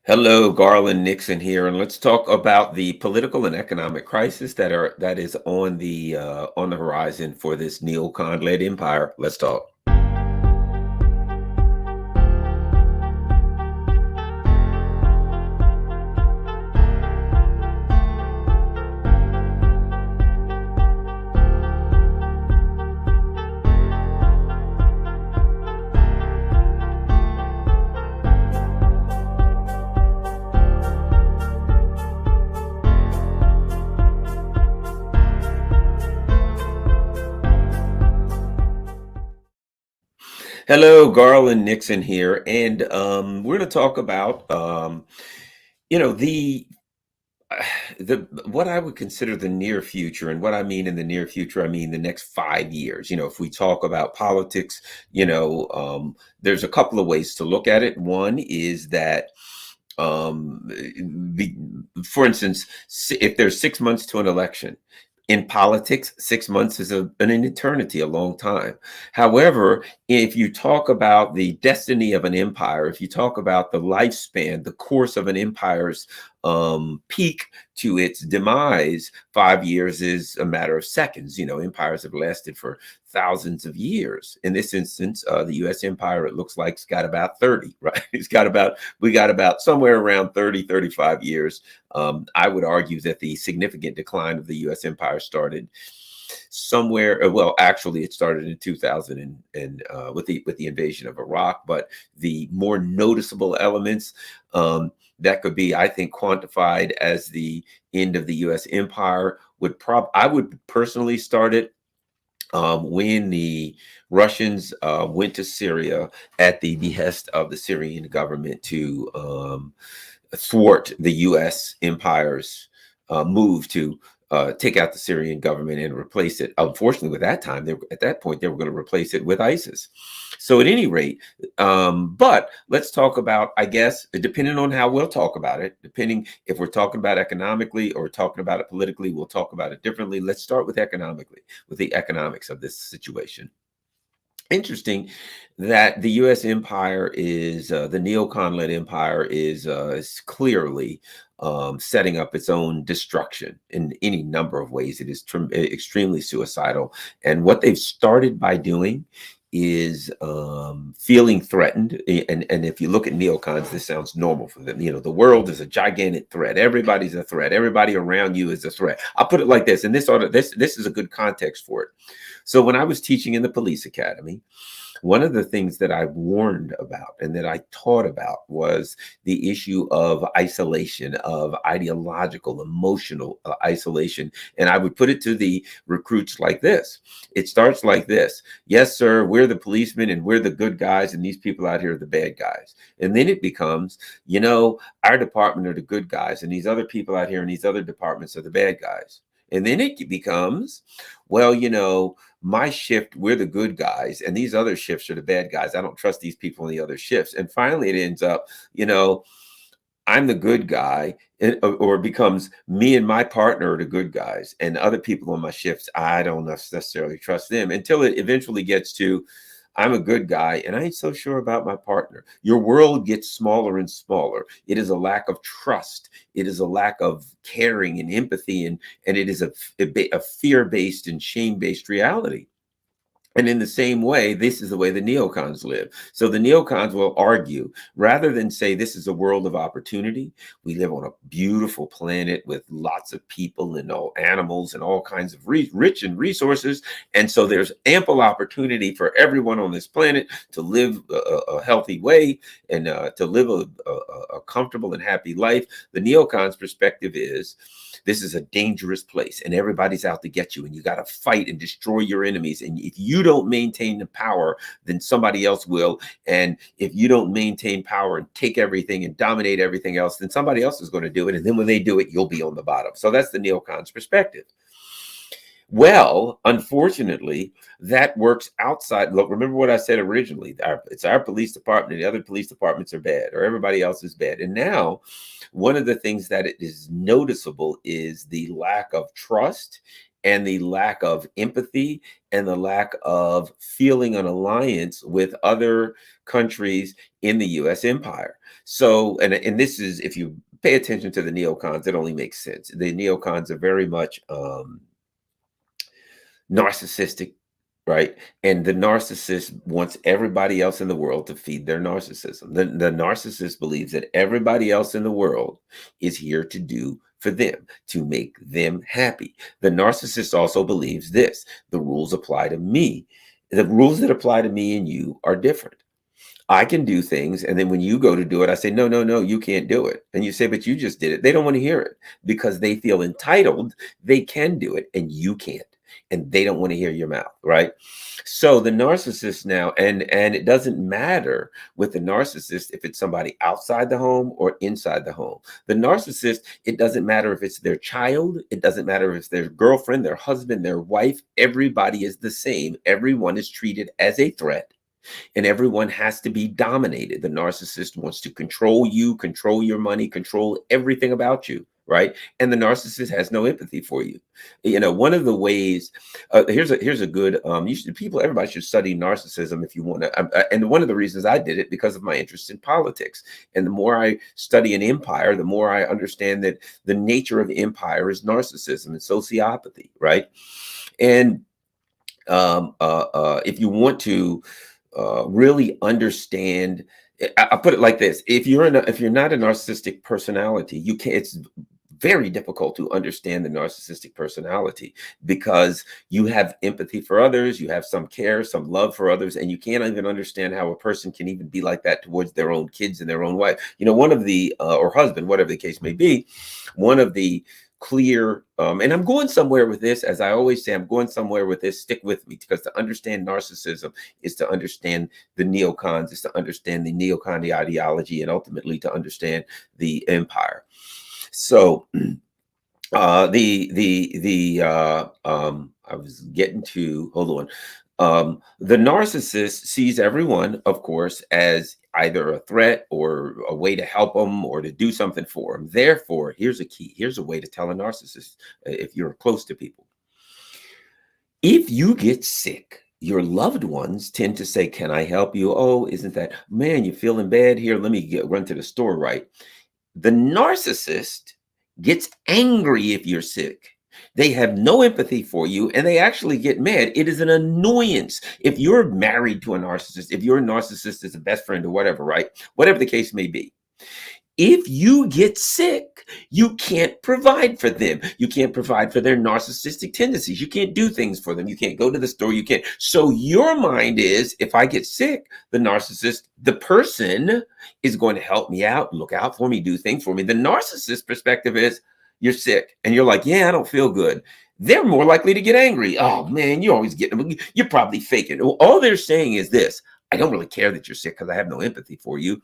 Hello, Garland Nixon here, and let's talk about the political and economic crisis that is on the horizon for this neocon-led empire. Let's talk. Hello, Garland Nixon here, and we're going to talk about you know the the what I would consider the near future. And what I mean in the near future, I mean the next 5 years. If we talk about politics, there's a couple of ways to look at it. One is that um, the, for instance, if there's 6 months to an election, in politics, 6 months is an eternity, a long time. However, if you talk about the destiny of an empire, if you talk about the lifespan, the course of an empire's peak to its demise, 5 years is a matter of seconds. Empires have lasted for thousands of years. In this instance, the U.S. empire, it looks like, it's got about 30, right? We got about somewhere around 30, 35 years. I would argue that the significant decline of the U.S. empire started somewhere. Well, actually, it started in 2000 and with the invasion of Iraq. But the more noticeable elements that could be, I think, quantified as the end of the U.S. empire I would personally start it when the Russians went to Syria at the behest of the Syrian government to thwart the U.S. empire's move to take out the Syrian government and replace it. Unfortunately, at that point, they were going to replace it with ISIS. So at any rate, but let's talk about, I guess, depending on how we'll talk about it, depending if we're talking about economically or talking about it politically, we'll talk about it differently. Let's start with economically, with the economics of this situation. Interesting that the U.S. empire the neocon-led empire is clearly setting up its own destruction in any number of ways. It is extremely suicidal, and what they've started by doing is feeling threatened. And if you look at neocons, this sounds normal for them. The world is a gigantic threat. Everybody's a threat. Everybody around you is a threat. I'll put it like this, and this is a good context for it. So when I was teaching in the police academy, one of the things that I warned about and that I taught about was the issue of isolation, of ideological, emotional isolation. And I would put it to the recruits like this. It starts like this. Yes, sir, we're the policemen and we're the good guys, and these people out here are the bad guys. And then it becomes, our department are the good guys, and these other people out here in these other departments are the bad guys. And then it becomes, well, my shift, we're the good guys, and these other shifts are the bad guys. I don't trust these people in the other shifts. And finally, it ends up, I'm the good guy, or it becomes me and my partner are the good guys, and other people on my shifts, I don't necessarily trust them, until it eventually gets to, I'm a good guy and I ain't so sure about my partner. Your world gets smaller and smaller. It is a lack of trust. It is a lack of caring and empathy, and it is a fear-based and shame-based reality. And in the same way, this is the way the neocons live. So the neocons will argue, rather than say this is a world of opportunity, we live on a beautiful planet with lots of people and all animals and all kinds of rich and resources. And so there's ample opportunity for everyone on this planet to live a healthy way and to live a comfortable and happy life. The neocons' perspective is, this is a dangerous place and everybody's out to get you, and you got to fight and destroy your enemies. And if you don't maintain the power, then somebody else will. And if you don't maintain power and take everything and dominate everything else, then somebody else is going to do it. And then when they do it, you'll be on the bottom. So that's the neocons' perspective. Well, unfortunately, that works outside. Look, remember what I said originally. It's our police department, and the other police departments are bad, or everybody else is bad. And now, one of the things that it is noticeable is the lack of trust and the lack of empathy and the lack of feeling an alliance with other countries in the US empire. So, and this is, if you pay attention to the neocons, it only makes sense. The neocons are very much narcissistic, right? And the narcissist wants everybody else in the world to feed their narcissism. The narcissist believes that everybody else in the world is here to do for them, to make them happy. The narcissist also believes this: the rules apply to me. The rules that apply to me and you are different. I can do things, and then when you go to do it, I say, no, no, no, you can't do it. And you say, but you just did it. They don't want to hear it because they feel entitled. They can do it, and you can't. And they don't want to hear your mouth, right? So the narcissist now, and it doesn't matter with the narcissist if it's somebody outside the home or inside the home. The narcissist, it doesn't matter if it's their child, it doesn't matter if it's their girlfriend, their husband, their wife. Everybody is the same. Everyone is treated as a threat, and everyone has to be dominated. The narcissist wants to control you, control your money, control everything about you, right? And the narcissist has no empathy for you. You know, one of the ways, here's a good, everybody should study narcissism if you want to. And one of the reasons I did it because of my interest in politics. And the more I study an empire, the more I understand that the nature of empire is narcissism and sociopathy, right? And if you want to really understand, I put it like this: if you're not a narcissistic personality, you can't. It's very difficult to understand the narcissistic personality because you have empathy for others, you have some care, some love for others, and you can't even understand how a person can even be like that towards their own kids and their own wife. You know, one of the or husband, whatever the case may be, one of the clear, and I'm going somewhere with this, as I always say, I'm going somewhere with this. Stick with me, because to understand narcissism is to understand the neocons, is to understand the neocon ideology, and ultimately to understand the empire. So I was getting to, hold on. The narcissist sees everyone, of course, as either a threat or a way to help them or to do something for them. Therefore, here's a key. Here's a way to tell a narcissist, if you're close to people. If you get sick, your loved ones tend to say, can I help you? Oh, isn't that, man, you're feeling bad? Here, let me run to the store, right? The narcissist gets angry if you're sick. They have no empathy for you, and they actually get mad. It is an annoyance. If you're married to a narcissist, if your narcissist is a best friend or whatever, right? Whatever the case may be. If you get sick, you can't provide for them. You can't provide for their narcissistic tendencies. You can't do things for them. You can't go to the store. You can't. So your mind is, if I get sick, the narcissist, the person is going to help me out, look out for me, do things for me. The narcissist perspective is, you're sick. And you're like, yeah, I don't feel good. They're more likely to get angry. Oh, man, you always get, you're probably faking. All they're saying is this: I don't really care that you're sick because I have no empathy for you.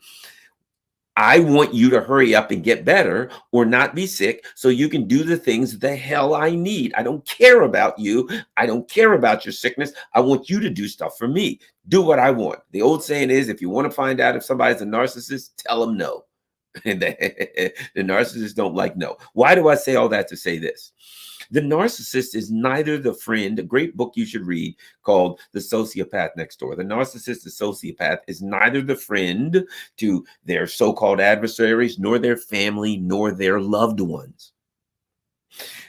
I want you to hurry up and get better or not be sick so you can do the things the hell I need. I don't care about you. I don't care about your sickness. I want you to do stuff for me. Do what I want. The old saying is, if you want to find out if somebody's a narcissist, tell them no. And the narcissists don't like no. Why do I say all that to say this? The narcissist is neither the friend, a great book you should read called The Sociopath Next Door. The narcissist, the sociopath, is neither the friend to their so-called adversaries, nor their family, nor their loved ones.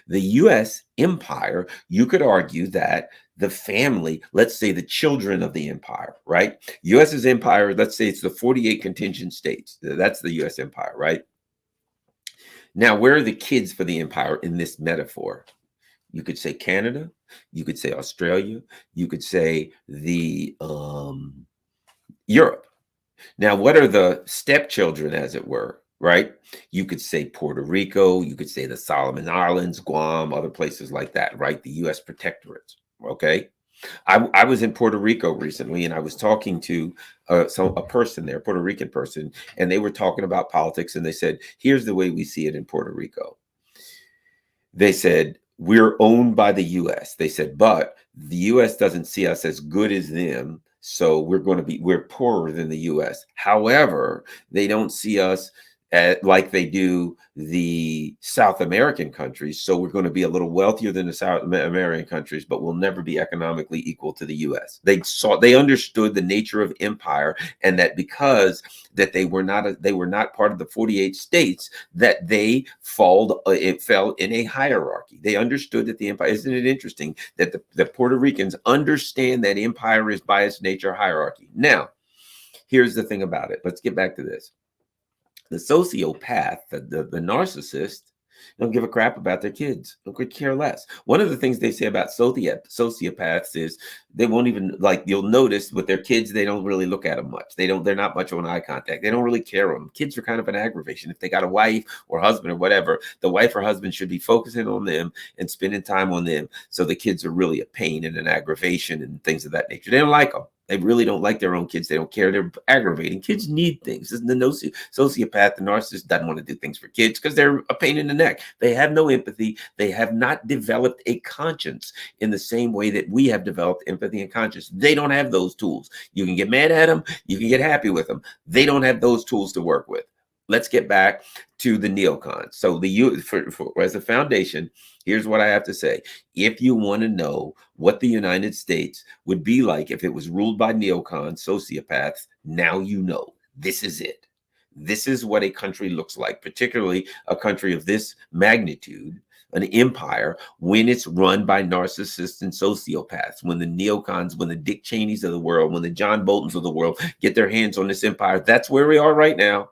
The US empire, you could argue that the family, let's say the children of the empire, right? US's empire, let's say it's the 48 contingent states. That's the US empire, right? Now, where are the kids for the empire in this metaphor? You could say Canada, you could say Australia, you could say the Europe. Now, what are the stepchildren, as it were, right? You could say Puerto Rico, you could say the Solomon Islands, Guam, other places like that, right? The U.S. protectorates, okay? I was in Puerto Rico recently, and I was talking to a person there, a Puerto Rican person, and they were talking about politics, and they said, here's the way we see it in Puerto Rico. They said, we're owned by the U.S. They said, but the U.S. doesn't see us as good as them, so we're poorer than the U.S. However, they don't see us like they do the South American countries. So we're going to be a little wealthier than the South American countries, but we'll never be economically equal to the US. They understood the nature of empire, and that because that they were not part of the 48 states, that it fell in a hierarchy. They understood that the empire, isn't it interesting that the Puerto Ricans understand that empire is by its nature hierarchy. Now, here's the thing about it. Let's get back to this. The sociopath, the narcissist, don't give a crap about their kids. They could care less. One of the things they say about sociopaths is they won't even, like, you'll notice with their kids, they don't really look at them much. They're not much on eye contact. They don't really care on them. Kids are kind of an aggravation. If they got a wife or husband or whatever, the wife or husband should be focusing on them and spending time on them. So the kids are really a pain and an aggravation and things of that nature. They don't like them. They really don't like their own kids. They don't care. They're aggravating. Kids need things. The sociopath, the narcissist, doesn't want to do things for kids because they're a pain in the neck. They have no empathy. They have not developed a conscience in the same way that we have developed empathy and conscience. They don't have those tools. You can get mad at them. You can get happy with them. They don't have those tools to work with. Let's get back to the neocons. So as a foundation, here's what I have to say. If you want to know what the United States would be like if it was ruled by neocons, sociopaths, now you know. This is it. This is what a country looks like, particularly a country of this magnitude, an empire, when it's run by narcissists and sociopaths, when the neocons, when the Dick Cheneys of the world, when the John Boltons of the world get their hands on this empire. That's where we are right now.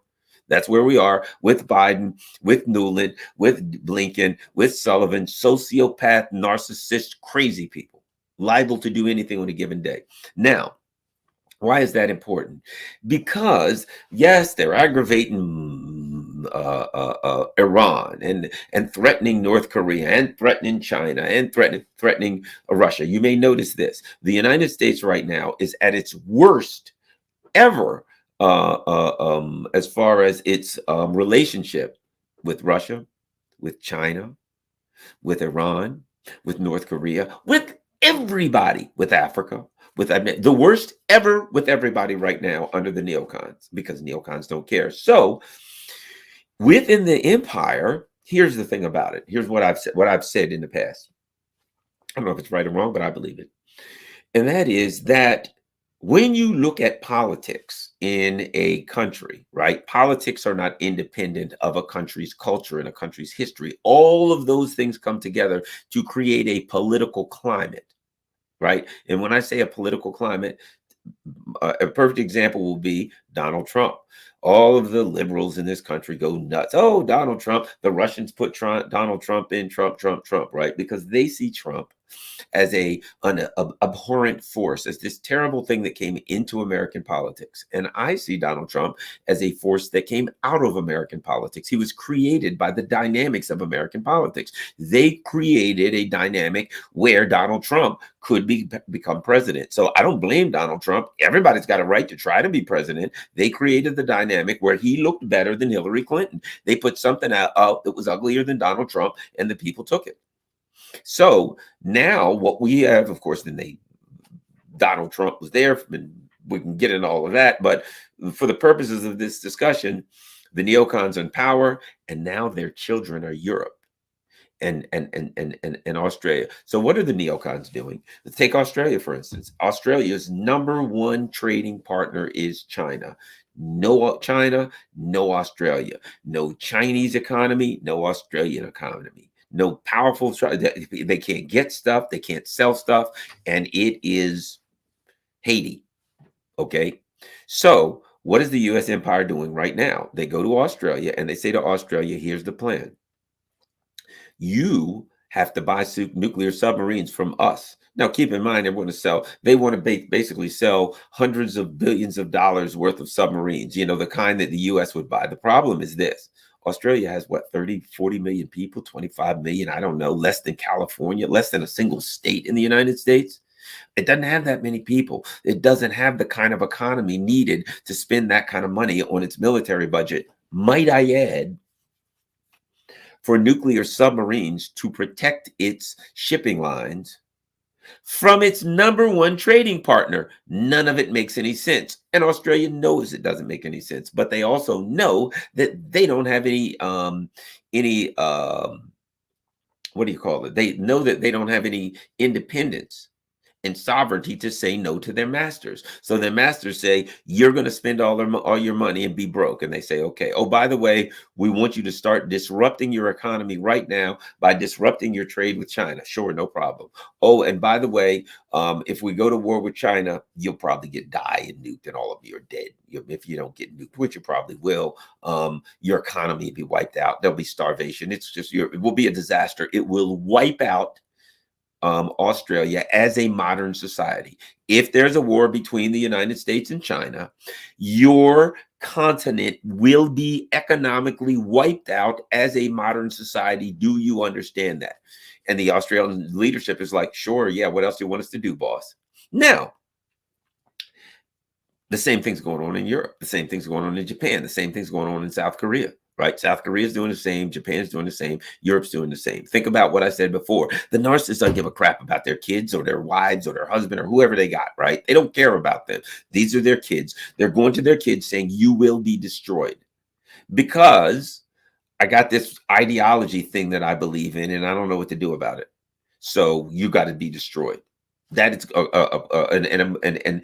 That's where we are with Biden, with Newland, with Blinken, with Sullivan, sociopath, narcissist, crazy people, liable to do anything on a given day. Now, why is that important? Because, yes, they're aggravating Iran and threatening North Korea and threatening China and threatening Russia. You may notice this. The United States right now is at its worst ever as far as its relationship with Russia, with China, with Iran, with North Korea, with everybody, with Africa, with the worst ever with everybody right now under the neocons, because neocons don't care. So within the empire, here's the thing about it. Here's what I've said in the past. I don't know if it's right or wrong, but I believe it. And that is that when you look at politics in a country, right? Politics are not independent of a country's culture and a country's history. All of those things come together to create a political climate, right? And when I say a political climate, a perfect example will be Donald Trump. All of the liberals in this country go nuts. Oh, Donald Trump. The Russians put Donald Trump in, Trump, right? Because they see Trump as an abhorrent force, as this terrible thing that came into American politics. And I see Donald Trump as a force that came out of American politics. He was created by the dynamics of American politics. They created a dynamic where Donald Trump could become president. So I don't blame Donald Trump. Everybody's got a right to try to be president. They created the dynamic where he looked better than Hillary Clinton. They put something out that was uglier than Donald Trump, and the people took it. So now what we have, of course, Donald Trump was there, and we can get into all of that. But for the purposes of this discussion, the neocons are in power, and now their children are Europe and Australia. So what are the neocons doing? Let's take Australia, for instance. Australia's number one trading partner is China. No China, no Australia. No Chinese economy, no Australian economy. No powerful, they can't get stuff, they can't sell stuff, and it is Haiti. Okay. So what is the US empire doing right now? They go to Australia and they say to Australia, here's the plan. You have to buy nuclear submarines from us. Now, keep in mind, they want to basically sell hundreds of billions of dollars worth of submarines, the kind that the US would buy. The problem is this. Australia has what, 30, 40 million people, 25 million, I don't know, less than California, less than a single state in the United States. It doesn't have that many people. It doesn't have the kind of economy needed to spend that kind of money on its military budget. Might I add, for nuclear submarines to protect its shipping lines, from its number one trading partner. None of it makes any sense. And Australia knows it doesn't make any sense, but they also know that they don't have any what do you call it? They know that they don't have any independence and sovereignty to say no to their masters. So their masters say, you're going to spend all your money and be broke. And they say, okay, oh, by the way, we want you to start disrupting your economy right now by disrupting your trade with China. Sure, no problem. Oh, and by the way, if we go to war with China, you'll probably die and nuked and all of you are dead. If you don't get nuked, which you probably will, your economy will be wiped out. There'll be starvation. It will be a disaster. It will wipe out Australia as a modern society. If there's a war between the United States and China, your continent will be economically wiped out as a modern society. Do you understand that? And the Australian leadership is like, sure, yeah, what else do you want us to do, boss? Now, the same thing's going on in Europe. The same thing's going on in Japan. The same thing's going on in South Korea. Right? South Korea is doing the same. Japan's doing the same. Europe's doing the same. Think about what I said before. The narcissists don't give a crap about their kids or their wives or their husband or whoever they got, right? They don't care about them. These are their kids. They're going to their kids saying, you will be destroyed because I got this ideology thing that I believe in and I don't know what to do about it. So you got to be destroyed. That is, and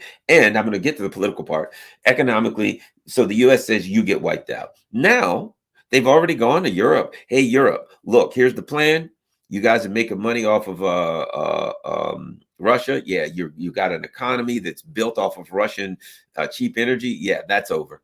I'm going to get to the political part. Economically, so the U.S. says you get wiped out. Now, they've already gone to Europe. Hey, Europe, look, here's the plan. You guys are making money off of Russia. Yeah, you got an economy that's built off of Russian cheap energy. Yeah, that's over.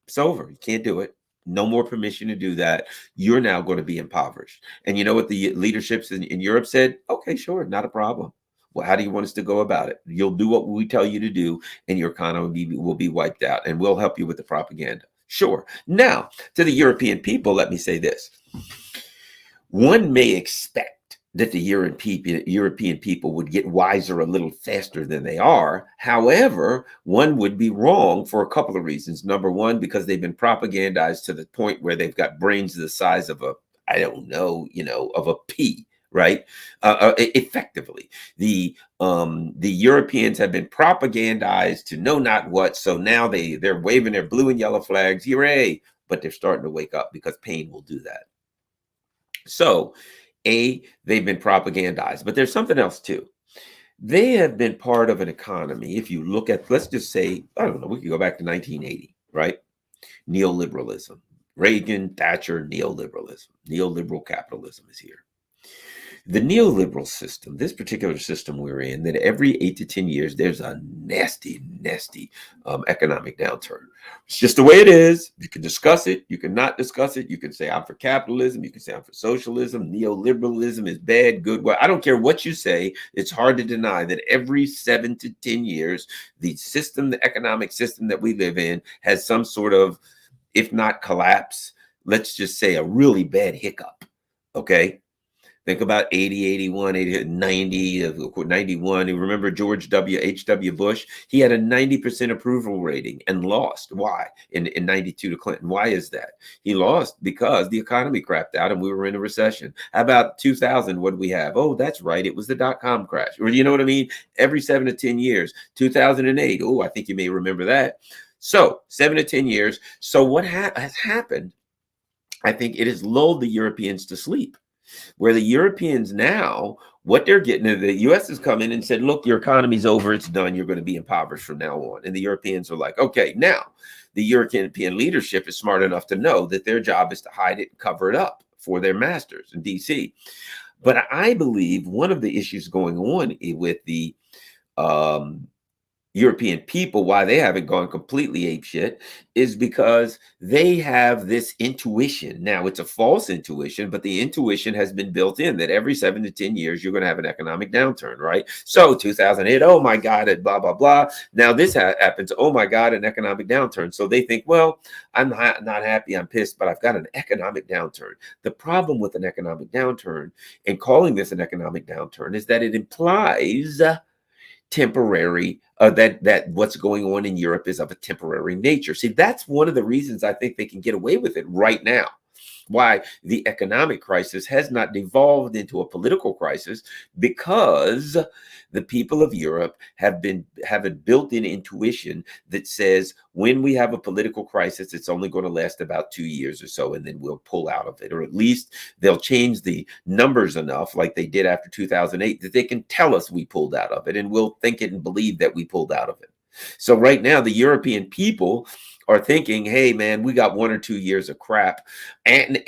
It's over. You can't do it. No more permission to do that. You're now going to be impoverished. And you know what the leaderships in Europe said? Okay, sure, not a problem. Well, how do you want us to go about it? You'll do what we tell you to do, and your economy will be wiped out, and we'll help you with the propaganda. Sure. Now, to the European people, let me say this. One may expect that the European people would get wiser a little faster than they are. However, one would be wrong for a couple of reasons. Number one, because they've been propagandized to the point where they've got brains the size of I don't know, of a pea. Right? Effectively, the Europeans have been propagandized to know not what. So now they're waving their blue and yellow flags, hooray! But they're starting to wake up because pain will do that. So, they've been propagandized, but there's something else too. They have been part of an economy. If you look at, let's just say, I don't know, we could go back to 1980, right? Neoliberalism, Reagan, Thatcher, neoliberalism, neoliberal capitalism is here. The neoliberal system, this particular system we're in, that every 8 to 10 years, there's a nasty economic downturn. It's just the way it is. You can discuss it. You can not discuss it. You can say, I'm for capitalism. You can say, I'm for socialism. Neoliberalism is bad, good. Well, I don't care what you say. It's hard to deny that every 7 to 10 years, the economic system that we live in has some sort of, if not collapse, let's just say a really bad hiccup. Okay. Think about 80, 81, 80, 90, 91. You remember George H.W. Bush? He had a 90% approval rating and lost. Why? In 92 to Clinton. Why is that? He lost because the economy crapped out and we were in a recession. How about 2000? What did we have? Oh, that's right. It was the dot-com crash. Or you know what I mean? Every 7 to 10 years. 2008. Oh, I think you may remember that. So 7 to 10 years. So what has happened? I think it has lulled the Europeans to sleep. Where the Europeans now, what they're getting, the U.S. has come in and said, look, your economy's over. It's done. You're going to be impoverished from now on. And the Europeans are like, okay, now the European leadership is smart enough to know that their job is to hide it and cover it up for their masters in D.C. But I believe one of the issues going on with the European people, why they haven't gone completely apeshit, is because they have this intuition. Now, it's a false intuition, but the intuition has been built in that every 7 to 10 years, you're going to have an economic downturn, right? So 2008, oh my God, and blah, blah, blah. Now this happens, oh my God, an economic downturn. So they think, well, I'm not happy, I'm pissed, but I've got an economic downturn. The problem with an economic downturn and calling this an economic downturn is that it implies temporary, that what's going on in Europe is of a temporary nature. See, that's one of the reasons I think they can get away with it right now. Why the economic crisis has not devolved into a political crisis, because the people of Europe have a built-in intuition that says when we have a political crisis, it's only going to last about 2 years or so, and then we'll pull out of it, or at least they'll change the numbers enough, like they did after 2008, that they can tell us we pulled out of it, and we'll think it and believe that we pulled out of it. So right now, the European people are thinking, hey, man, we got 1 or 2 years of crap. And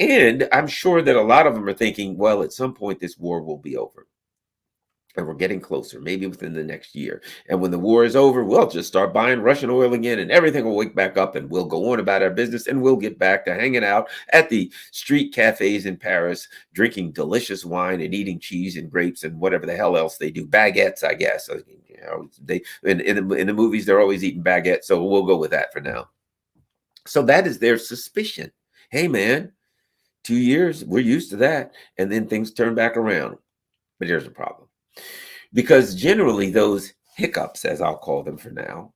I'm sure that a lot of them are thinking, well, at some point, this war will be over. And we're getting closer, maybe within the next year. And when the war is over, we'll just start buying Russian oil again, and everything will wake back up, and we'll go on about our business, and we'll get back to hanging out at the street cafes in Paris, drinking delicious wine and eating cheese and grapes and whatever the hell else they do. Baguettes, I guess. You know, they in the movies, they're always eating baguettes, so we'll go with that for now. So that is their suspicion. Hey, man, 2 years, we're used to that. And then things turn back around. But there's a problem. Because generally those hiccups, as I'll call them for now,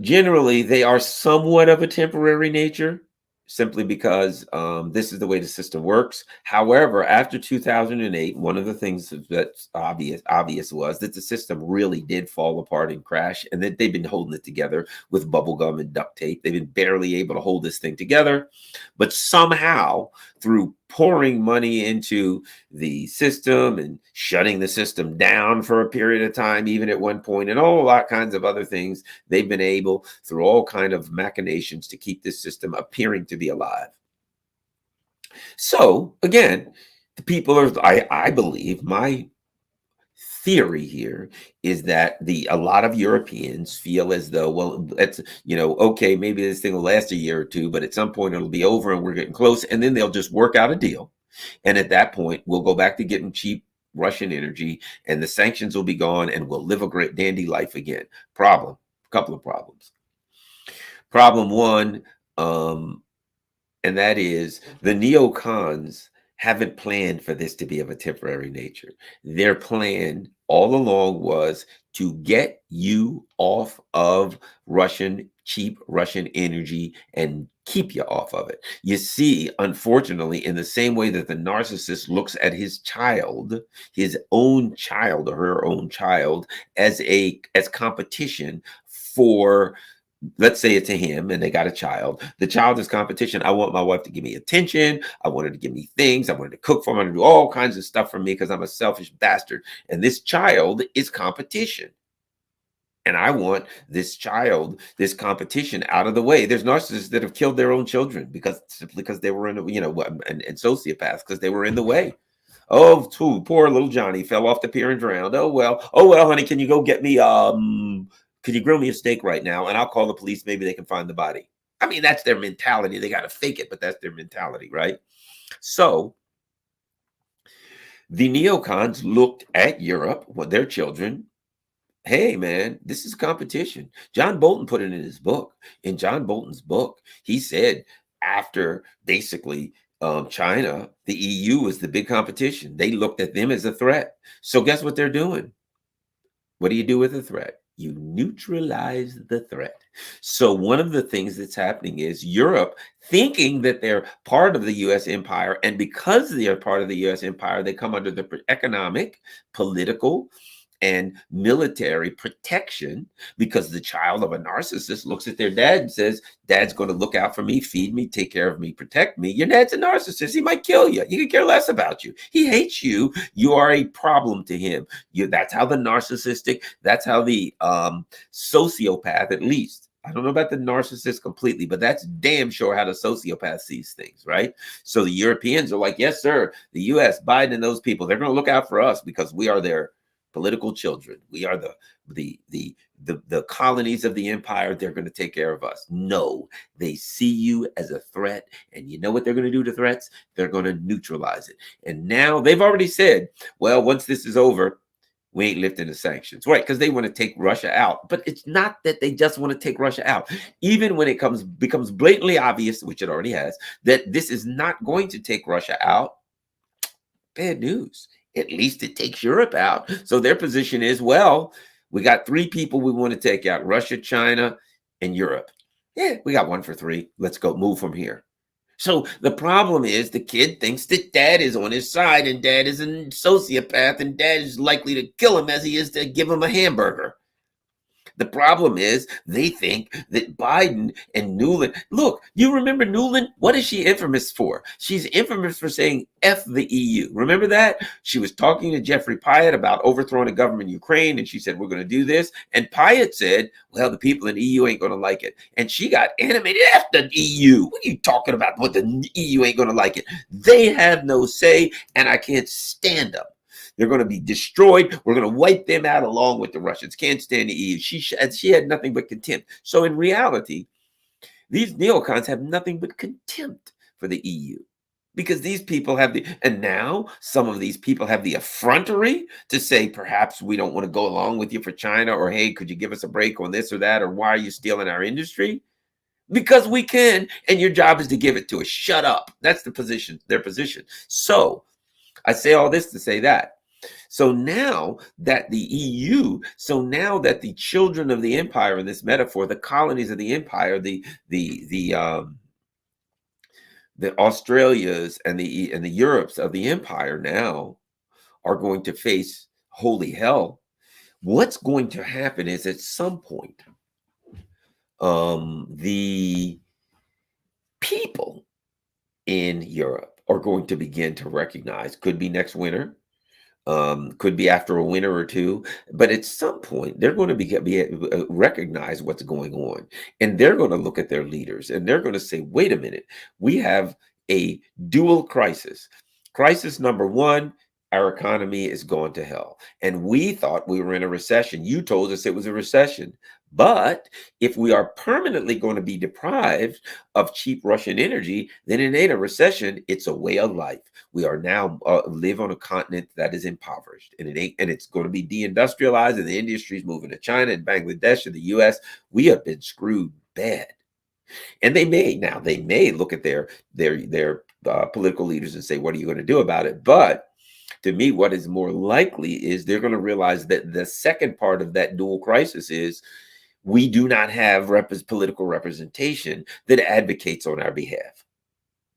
generally they are somewhat of a temporary nature, simply because this is the way the system works. However, after 2008, one of the things that's obvious was that the system really did fall apart and crash, and that they've been holding it together with bubble gum and duct tape. They've been barely able to hold this thing together, but somehow, through pouring money into the system and shutting the system down for a period of time, even at one point, and all kinds of other things, they've been able, through all kind of machinations, to keep this system appearing to be alive. So again, the people are, I believe, my theory here is that a lot of Europeans feel as though, well, that's, okay, maybe this thing will last a year or two, but at some point it'll be over and we're getting close, and then they'll just work out a deal. And at that point, we'll go back to getting cheap Russian energy, and the sanctions will be gone, and we'll live a great dandy life again. A couple of problems. Problem one, and that is the neocons haven't planned for this to be of a temporary nature. Their plan all along was to get you off of cheap Russian energy and keep you off of it. You see, unfortunately, in the same way that the narcissist looks at his own child or her own child, as competition for, let's say it's a him and they got a child. The child is competition. I want my wife to give me attention. I want her to give me things. I want her to cook for me. I want her to do all kinds of stuff for me because I'm a selfish bastard. And this child is competition. And I want this competition out of the way. There's narcissists that have killed their own children simply because they were and sociopaths because they were in the way. Oh, poor little Johnny fell off the pier and drowned. Oh well, honey, can you go get me could you grill me a steak right now? And I'll call the police. Maybe they can find the body. I mean, that's their mentality. They got to fake it, but that's their mentality, right? So the neocons looked at Europe, their children. Hey, man, this is competition. John Bolton put it in his book. In John Bolton's book, he said after basically China, the EU was the big competition. They looked at them as a threat. So guess what they're doing? What do you do with a threat? You neutralize the threat. So one of the things that's happening is Europe, thinking that they're part of the U.S. empire, and because they are part of the U.S. empire, they come under the economic, political, and military protection, because the child of a narcissist looks at their dad and says, dad's going to look out for me, feed me, take care of me, protect me. Your dad's a narcissist. He might kill you. He could care less about you. He hates you. You are a problem to him. That's how the narcissistic, that's how the sociopath, at least. I don't know about the narcissist completely, but that's damn sure how the sociopath sees things, right? So the Europeans are like, yes, sir, the U.S., Biden and those people, they're going to look out for us because we are their political children. We are the colonies of the empire. They're going to take care of us. No, they see you as a threat, and you know what they're going to do to threats? They're going to neutralize it. And now they've already said, well, once this is over, we ain't lifting the sanctions, right? Because they want to take Russia out. But it's not that they just want to take Russia out. Even when it becomes blatantly obvious, which it already has, that this is not going to take Russia out, bad news. At least it takes Europe out. So their position is, well, we got three people we want to take out: Russia, China, and Europe. Yeah, we got one for three. Let's go move from here. So the problem is the kid thinks that dad is on his side and dad is a sociopath and dad is likely to kill him as he is to give him a hamburger. The problem is they think that Biden and Newland, look, you remember Newland? What is she infamous for? She's infamous for saying F the EU. Remember that? She was talking to Jeffrey Pyatt about overthrowing the government in Ukraine, and she said, we're going to do this. And Pyatt said, well, the people in the EU ain't going to like it. And she got animated. F the EU. What are you talking about? What, the EU ain't going to like it? They have no say, and I can't stand them. They're going to be destroyed. We're going to wipe them out along with the Russians. Can't stand the EU. She had nothing but contempt. So in reality, these neocons have nothing but contempt for the EU because these people have and now some of these people have the effrontery to say, perhaps we don't want to go along with you for China, or, hey, could you give us a break on this or that? Or why are you stealing our industry? Because we can, and your job is to give it to us. Shut up. That's their position. So I say all this to say that. So now that now that the children of the empire, in this metaphor, the colonies of the empire, the Australias and the Europes of the empire now are going to face holy hell. What's going to happen is at some point, the people in Europe are going to begin to recognize, could be next winter, could be after a winter or two, but at some point they're going to recognize what's going on, and they're going to look at their leaders and they're going to say, wait a minute, we have a dual crisis. Crisis number one, our economy is going to hell, and we thought we were in a recession. You told us it was a recession. But if we are permanently going to be deprived of cheap Russian energy, then it ain't a recession. It's a way of life. We are now live on a continent that is impoverished, and it's going to be deindustrialized, and the industry is moving to China and Bangladesh and the U.S. We have been screwed bad, and they may look at their political leaders and say, "What are you going to do about it?" But to me, what is more likely is they're going to realize that the second part of that dual crisis is, we do not have political representation that advocates on our behalf,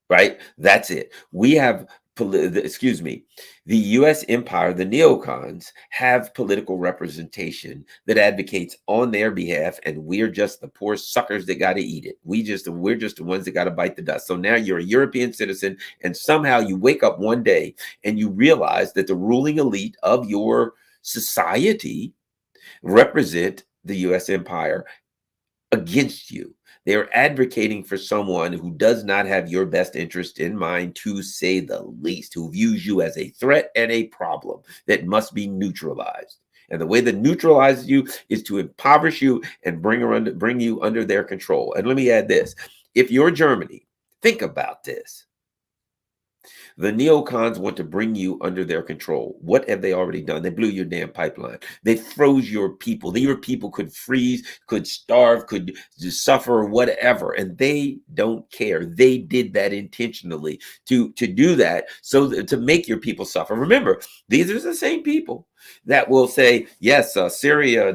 right? That's it. We have, the U.S. empire, the neocons, have political representation that advocates on their behalf, and we're just the poor suckers that got to eat it. We're just the ones that got to bite the dust. So now you're a European citizen, and somehow you wake up one day and you realize that the ruling elite of your society represent the U.S. empire against you. They are advocating for someone who does not have your best interest in mind, to say the least, who views you as a threat and a problem that must be neutralized. And the way that neutralizes you is to impoverish you and bring you under their control. And let me add this. If you're Germany, think about this. The neocons want to bring you under their control. What have they already done? They blew your damn pipeline. They froze your people. Your people could freeze, could starve, could suffer, whatever. And they don't care. They did that intentionally to do that, so to make your people suffer. Remember, these are the same people that will say, yes, Syria,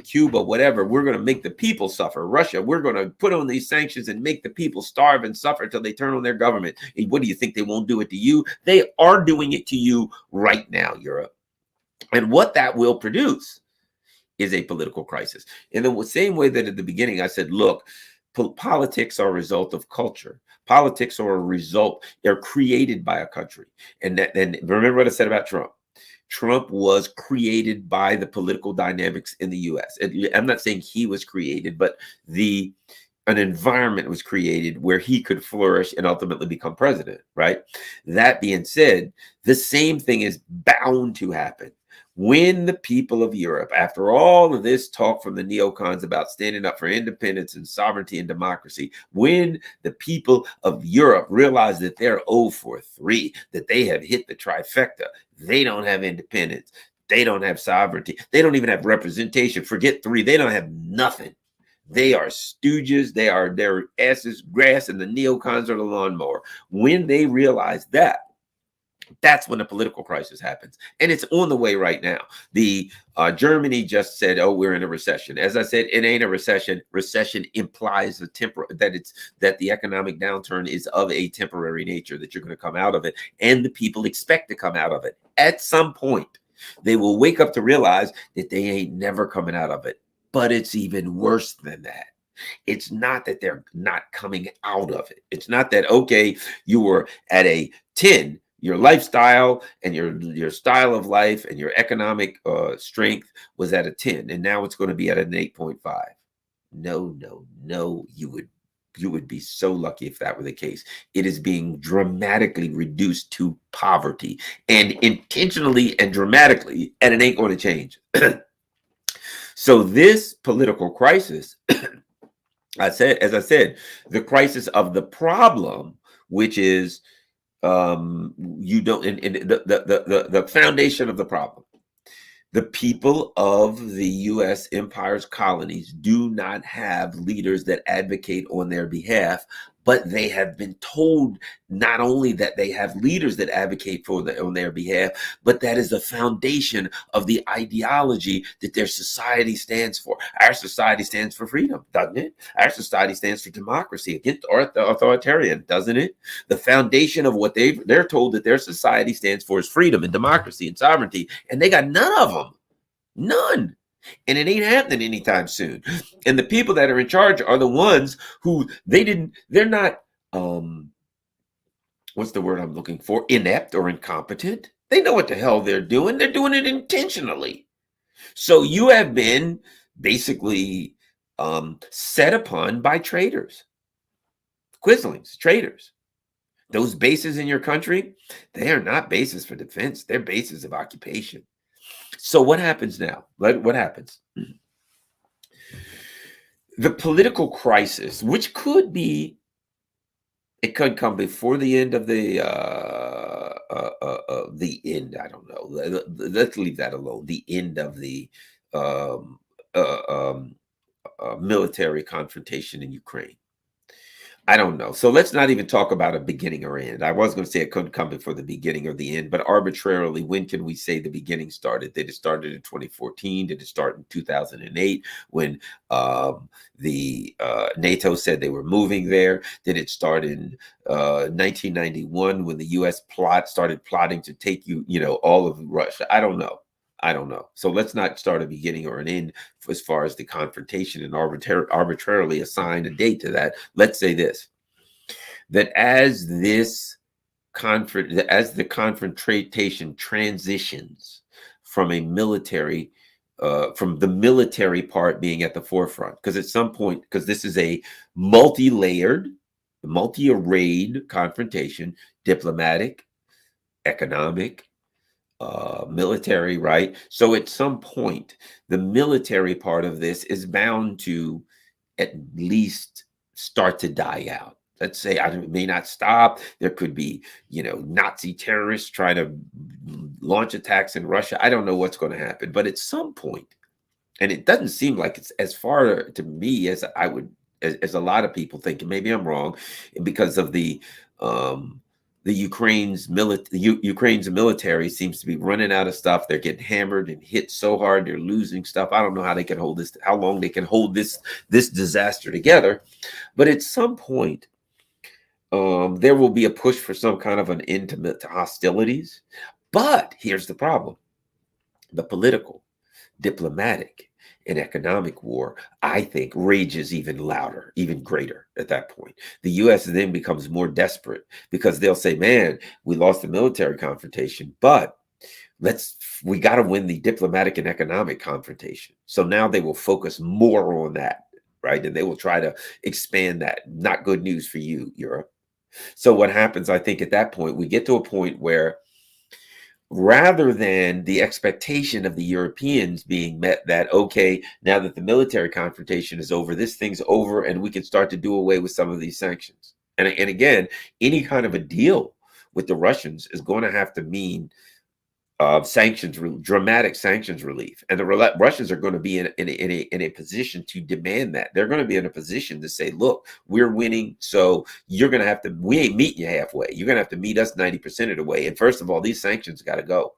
Cuba, whatever, we're going to make the people suffer. Russia, we're going to put on these sanctions and make the people starve and suffer till they turn on their government. And what do you think? They won't do it to you? They are doing it to you right now, Europe. And what that will produce is a political crisis. In the same way that at the beginning I said, look, politics are a result of culture. Politics are a result, they're created by a country. And remember what I said about Trump. Trump was created by the political dynamics in the U.S. I'm not saying he was created, but an environment was created where he could flourish and ultimately become president, right? That being said, the same thing is bound to happen when the people of Europe, after all of this talk from the neocons about standing up for independence and sovereignty and democracy, when the people of Europe realize that they're 0 for 3, that they have hit the trifecta, they don't have independence, they don't have sovereignty, they don't even have representation, forget 3, they don't have nothing. They are stooges, their asses grass, and the neocons are the lawnmower. When they realize that, That's when a political crisis happens, and it's on the way right now. The Germany just said, "Oh, we're in a recession." As I said, it ain't a recession. Recession implies that the economic downturn is of a temporary nature, that you're going to come out of it, and the people expect to come out of it at some point. They will wake up to realize that they ain't never coming out of it. But it's even worse than that. It's not that they're not coming out of it. It's not that, okay, you were at a 10, your lifestyle and your style of life and your economic strength was at a 10, and now it's going to be at an 8.5. No, no, no, you would be so lucky if that were the case. It is being dramatically reduced to poverty, and intentionally and dramatically, and it ain't going to change. So this political crisis, as I said, the crisis of the problem, which is you don't, the foundation of the problem. The people of the U.S. empire's colonies do not have leaders that advocate on their behalf, but they have been told not only that they have leaders that advocate on their behalf, but that is the foundation of the ideology that their society stands for. Our society stands for freedom, doesn't it? Our society stands for democracy against authoritarian, doesn't it? The foundation of what they're told that their society stands for is freedom and democracy and sovereignty, and they got none of them. None. And it ain't happening anytime soon. And the people that are in charge are the ones who they're not, what's the word I'm looking for? Inept or incompetent. They know what the hell they're doing. They're doing it intentionally. So you have been basically set upon by traitors, quislings, traitors. Those bases in your country, they are not bases for defense. They're bases of occupation. So what happens now? What happens? The political crisis, which could come before the end of the end. I don't know. Let's leave that alone. The end of the um, military confrontation in Ukraine. I don't know. So let's not even talk about a beginning or end. I was going to say it couldn't come before the beginning or the end, but arbitrarily, when can we say the beginning started? Did it start in 2014? Did it start in 2008 when the NATO said they were moving there? Did it start in 1991 when the U.S. started plotting to take all of Russia? I don't know. So let's not start a beginning or an end as far as the confrontation and arbitrarily assign a date to that. Let's say this, that as the confrontation transitions from the military part being at the forefront, because at some point, because this is a multi-layered, multi-arrayed confrontation, diplomatic, economic, military, right? So at some point, the military part of this is bound to at least start to die out. Let's say it may not stop. There could be, Nazi terrorists trying to launch attacks in Russia. I don't know what's going to happen, but at some point, and it doesn't seem like it's as far to me as I would, as a lot of people think, and maybe I'm wrong, because of the Ukraine's military seems to be running out of stuff. They're getting hammered and hit so hard. They're losing stuff. I don't know how they can hold this, how long they can hold this disaster together. But at some point, there will be a push for some kind of an end to hostilities. But here's the problem. The political, diplomatic, and economic war, I think, rages even louder, even greater at that point. The U.S. then becomes more desperate because they'll say, man, we lost the military confrontation, but we got to win the diplomatic and economic confrontation. So now they will focus more on that, right? And they will try to expand that. Not good news for you, Europe. So what happens, I think, at that point, we get to a point where rather than the expectation of the Europeans being met that, okay, now that the military confrontation is over, this thing's over and we can start to do away with some of these sanctions. And again, any kind of a deal with the Russians is going to have to mean sanctions, dramatic sanctions relief, and the Russians are going to be in a position to demand that. They're going to be in a position to say, "Look, we're winning, so you're going to have to. We ain't meeting you halfway. You're going to have to meet us 90% of the way." And first of all, these sanctions got to go,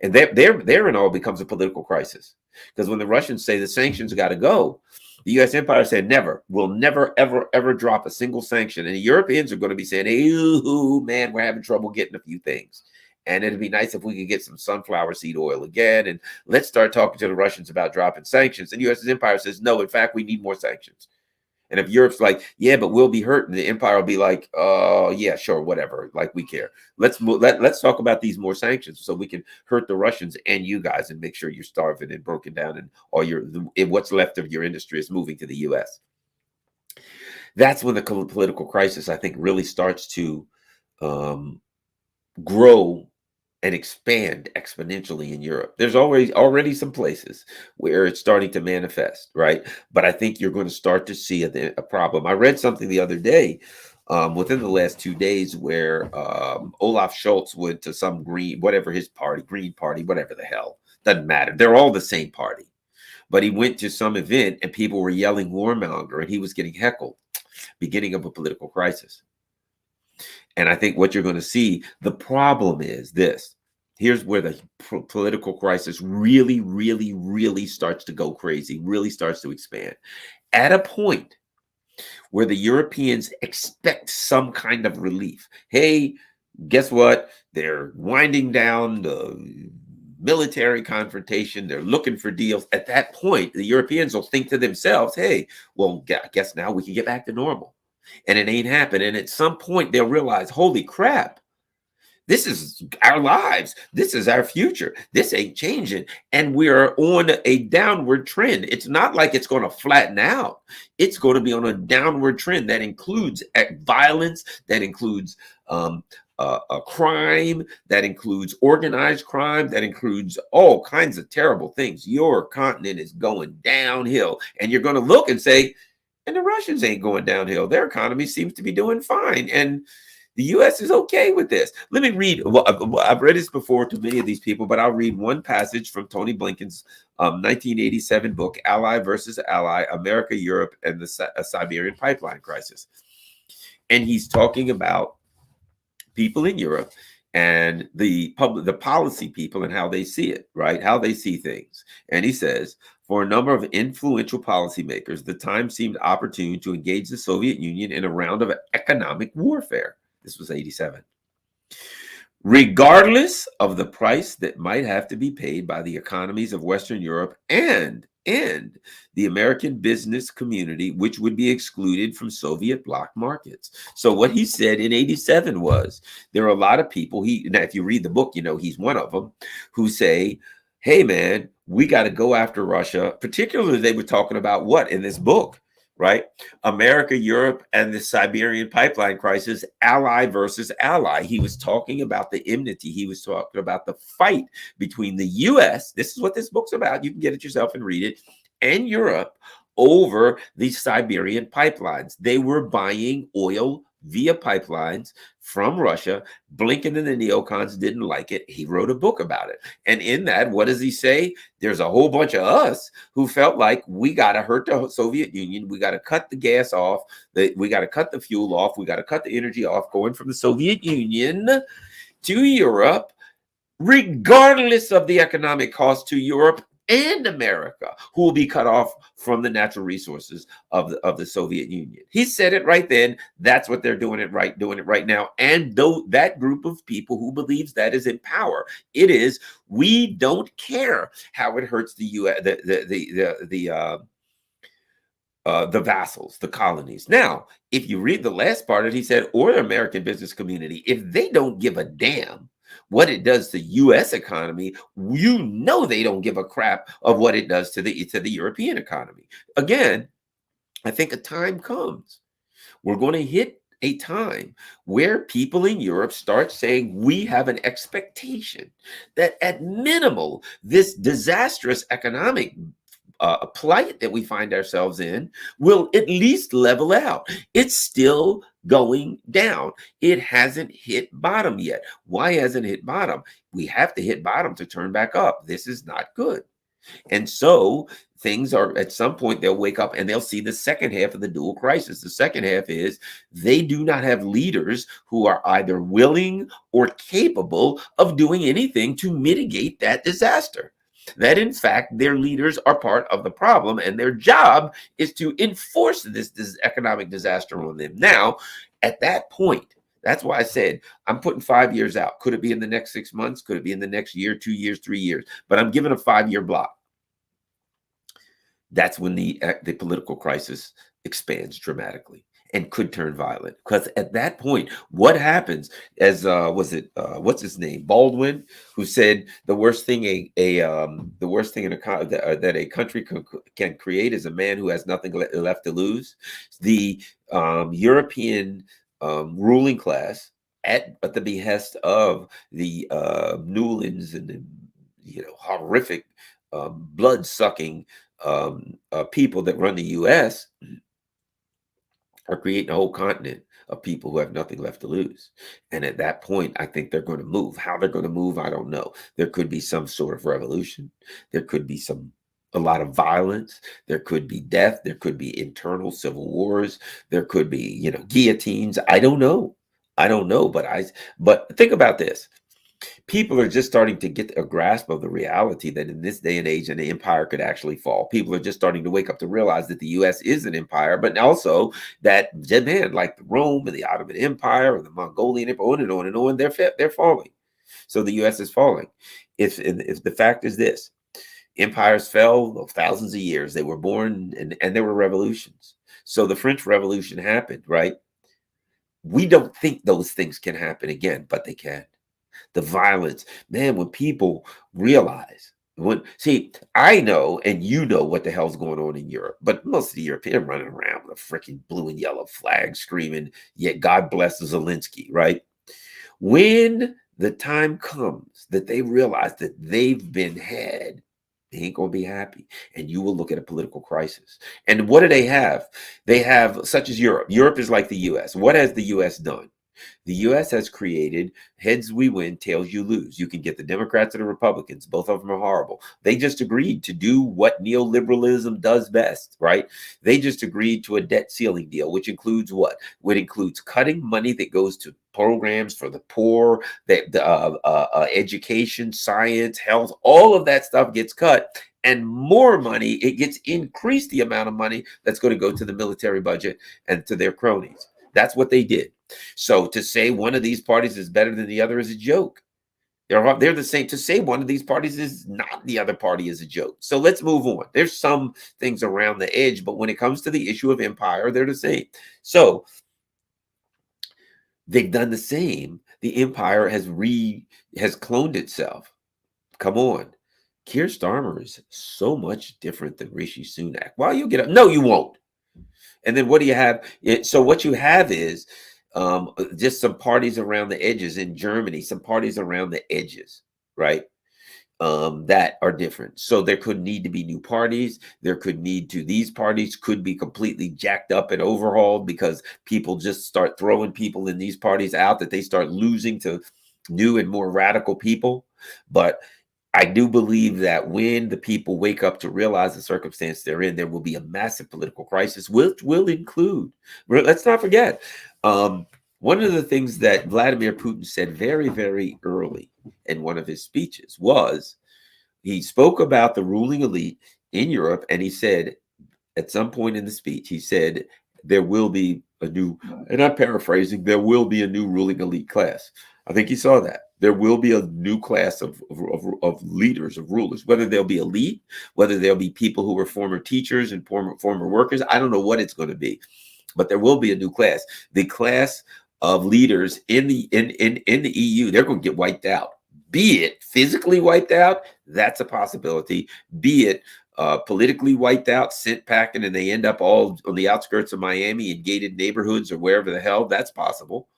and therein all becomes a political crisis, because when the Russians say the sanctions got to go, the U.S. empire said, "Never, we'll never, ever, ever drop a single sanction," and the Europeans are going to be saying, "Hey, man, we're having trouble getting a few things." And it'd be nice if we could get some sunflower seed oil again. And let's start talking to the Russians about dropping sanctions. And the U.S. empire says, no, in fact, we need more sanctions. And if Europe's like, yeah, but we'll be hurt, and the empire will be like, oh, yeah, sure, whatever. Like, we care. Let's talk about these more sanctions so we can hurt the Russians and you guys and make sure you're starving and broken down and all what's left of your industry is moving to the U.S. That's when the political crisis, I think, really starts to grow and expand exponentially in Europe. There's already some places where it's starting to manifest, right? But I think you're going to start to see a problem. I read something the other day, within the last 2 days, where Olaf Scholz went to some Green Party, whatever the hell, doesn't matter. They're all the same party. But he went to some event and people were yelling warmonger and he was getting heckled. Beginning of a political crisis. And I think what you're going to see, the problem is this. Here's where the political crisis really, really, really starts to go crazy, really starts to expand. At a point where the Europeans expect some kind of relief. Hey, guess what? They're winding down the military confrontation. They're looking for deals. At that point, the Europeans will think to themselves, hey, well, I guess now we can get back to normal. And it ain't happening. And at some point, they'll realize, holy crap, this is our lives. This is our future. This ain't changing. And we're on a downward trend. It's not like it's going to flatten out. It's going to be on a downward trend that includes violence, that includes a crime, that includes organized crime, that includes all kinds of terrible things. Your continent is going downhill. And you're going to look and say, and the Russians ain't going downhill. Their economy seems to be doing fine. And the U.S. is okay with this. Let me read. Well, I've read this before to many of these people, but I'll read one passage from Tony Blinken's 1987 book, Ally versus Ally, America, Europe, and the Siberian Pipeline Crisis. And he's talking about people in Europe and the policy people and how they see it, right? How they see things. And he says, for a number of influential policymakers, the time seemed opportune to engage the Soviet Union in a round of economic warfare. This was 87. Regardless of the price that might have to be paid by the economies of Western Europe and the American business community, which would be excluded from Soviet bloc markets. So what he said in 87 was, there are a lot of people, now if you read the book, you know he's one of them, who say, hey man, we got to go after Russia. Particularly, they were talking about what in this book, right? America, Europe, and the Siberian pipeline crisis, ally versus ally. He was talking about the enmity. He was talking about the fight between the U.S. This is what this book's about. You can get it yourself and read it. And Europe over the Siberian pipelines. They were buying oil via pipelines from Russia. Blinken and the neocons didn't like it. He wrote a book about it. And in that, what does he say? There's a whole bunch of us who felt like we got to hurt the Soviet Union. We got to cut the gas off. We got to cut the fuel off. We got to cut the energy off going from the Soviet Union to Europe, regardless of the economic cost to Europe and America, who will be cut off from the natural resources of the Soviet Union. He said it right then. That's what they're doing it right now. And though that group of people who believes that is in power, it is, we don't care how it hurts the U.S., the vassals, the colonies. Now, if you read the last part of it, he said, or the American business community, if they don't give a damn what it does to U.S. economy, you know they don't give a crap of what it does to the European economy. Again, I think a time comes. We're going to hit a time where people in Europe start saying we have an expectation that at minimal, this disastrous economic plight that we find ourselves in will at least level out. It's still going down. It hasn't hit bottom yet. Why hasn't it hit bottom? We have to hit bottom to turn back up. This is not good. And so things are, at some point they'll wake up and they'll see the second half of the dual crisis. The second half is they do not have leaders who are either willing or capable of doing anything to mitigate that disaster. That in fact, their leaders are part of the problem, and their job is to enforce this economic disaster on them. Now, at that point, that's why I said I'm putting 5 years out. Could it be in the next 6 months? Could it be in the next year, 2 years, 3 years? But I'm giving a 5-year block. That's when the political crisis expands dramatically and could turn violent. Because at that point, what happens? As what's his name, Baldwin, who said the worst thing the worst thing that a country can create is a man who has nothing left to lose. The European ruling class, at the behest of the Newlands and the horrific blood sucking people that run the U.S. are creating a whole continent of people who have nothing left to lose. And at that point, I think they're going to move. How they're going to move, I don't know. There could be some sort of revolution. There could be a lot of violence. There could be death. There could be internal civil wars. There could be, guillotines. I don't know. But think about this. People are just starting to get a grasp of the reality that in this day and age, an empire could actually fall. People are just starting to wake up to realize that the U.S. is an empire, but also that, man, like Rome and the Ottoman Empire or the Mongolian Empire, on and on and on, they're falling. So the U.S. is falling. If the fact is this, empires fell thousands of years. They were born and there were revolutions. So the French Revolution happened, right? We don't think those things can happen again, but they can. The violence, man, when people realize, I know and you know what the hell's going on in Europe, but most of the Europeans running around with a freaking blue and yellow flag screaming, yet God bless Zelensky, right? When the time comes that they realize that they've been had, they ain't gonna be happy. And you will look at a political crisis. And what do they have? They have, such as Europe. Europe is like the US. What has the US done? The U.S. has created heads we win, tails you lose. You can get the Democrats and the Republicans. Both of them are horrible. They just agreed to do what neoliberalism does best, right? They just agreed to a debt ceiling deal, which includes what? Which includes cutting money that goes to programs for the poor, education, science, health, all of that stuff gets cut. And more money, it gets increased the amount of money that's going to go to the military budget and to their cronies. That's what they did. So to say one of these parties is better than the other is a joke. They're the same. To say one of these parties is not the other party is a joke. So let's move on. There's some things around the edge, but when it comes to the issue of empire, they're the same. So they've done the same. The empire has cloned itself. Come on. Keir Starmer is so much different than Rishi Sunak. Why you get up? No, you won't. And then what do you have? So what you have is just some parties around the edges in Germany, some parties around the edges, right? That are different. So there could need to be new parties. These parties could be completely jacked up and overhauled because people just start throwing people in these parties out that they start losing to new and more radical people. But I do believe that when the people wake up to realize the circumstance they're in, there will be a massive political crisis, which will include, let's not forget, one of the things that Vladimir Putin said very, very early in one of his speeches was he spoke about the ruling elite in Europe, and he said at some point in the speech, he said, there will be a new, and I'm paraphrasing, there will be a new ruling elite class. I think he saw that. There will be a new class of leaders, of rulers, whether they'll be elite, whether they'll be people who were former teachers and former workers. I don't know what it's going to be, but there will be a new class. The class of leaders in the EU, they're going to get wiped out. Be it physically wiped out, that's a possibility. Be it politically wiped out, sent packing, and they end up all on the outskirts of Miami in gated neighborhoods or wherever the hell, that's possible.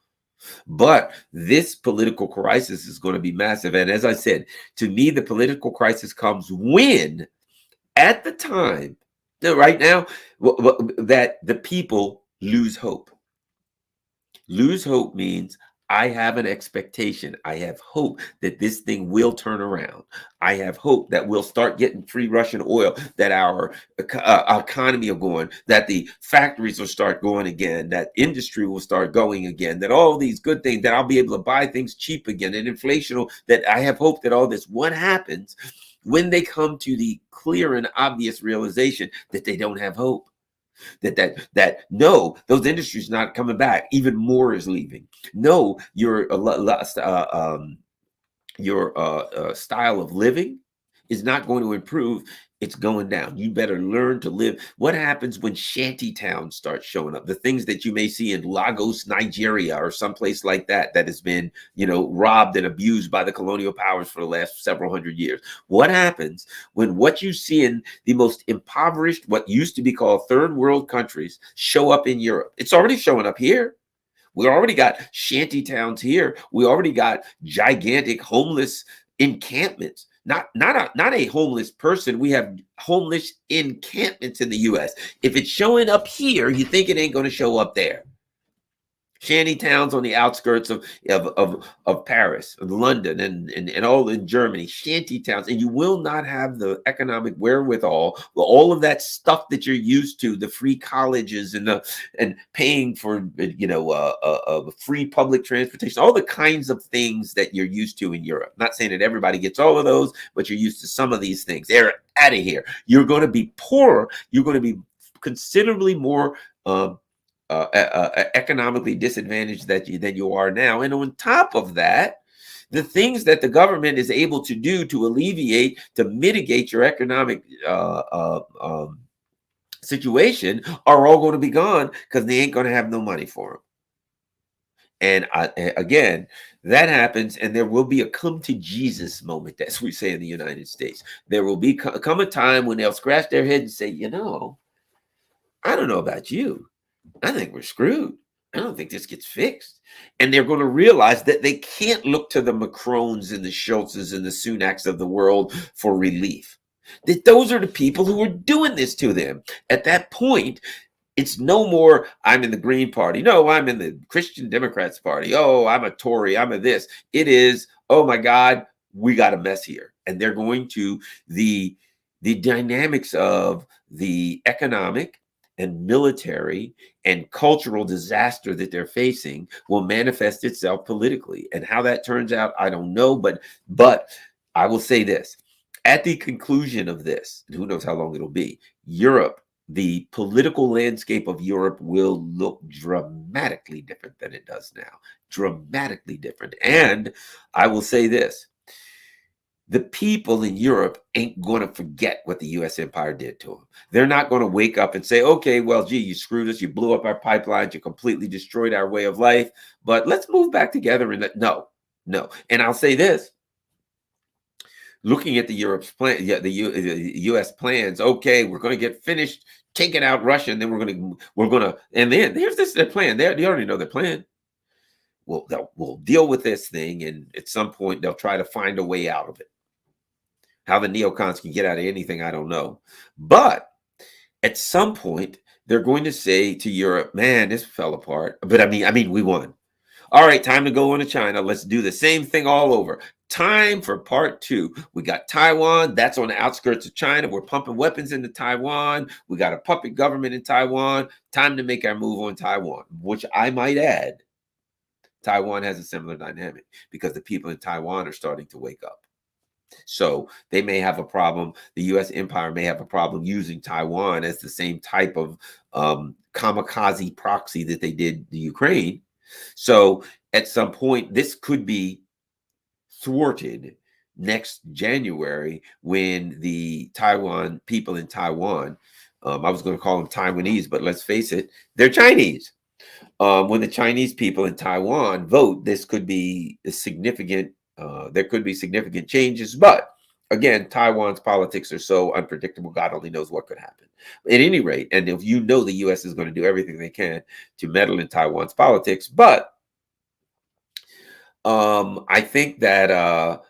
But this political crisis is going to be massive. And as I said, to me, the political crisis comes when, at the time, right now, that the people lose hope. Lose hope means I have an expectation. I have hope that this thing will turn around. I have hope that we'll start getting free Russian oil, that our economy will go on, that the factories will start going again, that industry will start going again, that all these good things, that I'll be able to buy things cheap again, and inflation that I have hope that all this. What happens when they come to the clear and obvious realization that they don't have hope? That no, those industries not coming back. Even more is leaving. No, your style of living is not going to improve. It's going down. You better learn to live. What happens when shanty towns start showing up? The things that you may see in Lagos, Nigeria, or someplace like that, that has been, robbed and abused by the colonial powers for the last several hundred years. What happens when what you see in the most impoverished, what used to be called third world countries, show up in Europe? It's already showing up here. We already got shanty towns here. We already got gigantic homeless encampments. Not a homeless person. We have homeless encampments in the U.S. If it's showing up here, you think it ain't going to show up there. Shanty towns on the outskirts of Paris, of London, and all in Germany, shanty towns, and you will not have the economic wherewithal, all of that stuff that you're used to, the free colleges and paying for free public transportation, all the kinds of things that you're used to in Europe. Not saying that everybody gets all of those, but you're used to some of these things. They're out of here. You're going to be poorer. You're going to be considerably more economically disadvantaged than you are now. And on top of that, the things that the government is able to do to alleviate, to mitigate your economic situation are all going to be gone because they ain't going to have no money for them. And again, that happens, and there will be a come to Jesus moment, as we say in the United States. There will be come a time when they'll scratch their head and say, I don't know about you, I think we're screwed. I don't think this gets fixed. And they're going to realize that they can't look to the Macrons and the Schultzes and the Sunaks of the world for relief. That those are the people who are doing this to them. At that point, it's no more, I'm in the Green Party. No, I'm in the Christian Democrats Party. Oh, I'm a Tory. I'm a this. It is, oh my God, we got a mess here. And they're going to, the dynamics of the economic and military and cultural disaster that they're facing will manifest itself politically. And how that turns out, I don't know. But I will say this. At the conclusion of this, and who knows how long it'll be, Europe, the political landscape of Europe will look dramatically different than it does now. Dramatically different. And I will say this. The people in Europe ain't going to forget what the U.S. empire did to them. They're not going to wake up and say, okay, well, gee, you screwed us. You blew up our pipelines. You completely destroyed our way of life. But let's move back together. And no. And I'll say this. Looking at the Europe's plan, the U.S. plans. Okay, we're going to get finished taking out Russia, and then we're going to, and then here's their plan. They already know their plan. We'll deal with this thing, and at some point they'll try to find a way out of it. How the neocons can get out of anything, I don't know. But at some point, they're going to say to Europe, man, this fell apart. But I mean, we won. All right, time to go into China. Let's do the same thing all over. Time for part 2. We got Taiwan. That's on the outskirts of China. We're pumping weapons into Taiwan. We got a puppet government in Taiwan. Time to make our move on Taiwan, which I might add, Taiwan has a similar dynamic because the people in Taiwan are starting to wake up. So they may have a problem. The U.S. empire may have a problem using Taiwan as the same type of kamikaze proxy that they did the Ukraine. So at some point, this could be thwarted next January when the Taiwan people in Taiwan, I was going to call them Taiwanese, but let's face it, they're Chinese. When the Chinese people in Taiwan vote, this could be a significant. There could be significant changes, but again, Taiwan's politics are so unpredictable. God only knows what could happen. At any rate, and if the U.S. is going to do everything they can to meddle in Taiwan's politics, but I think that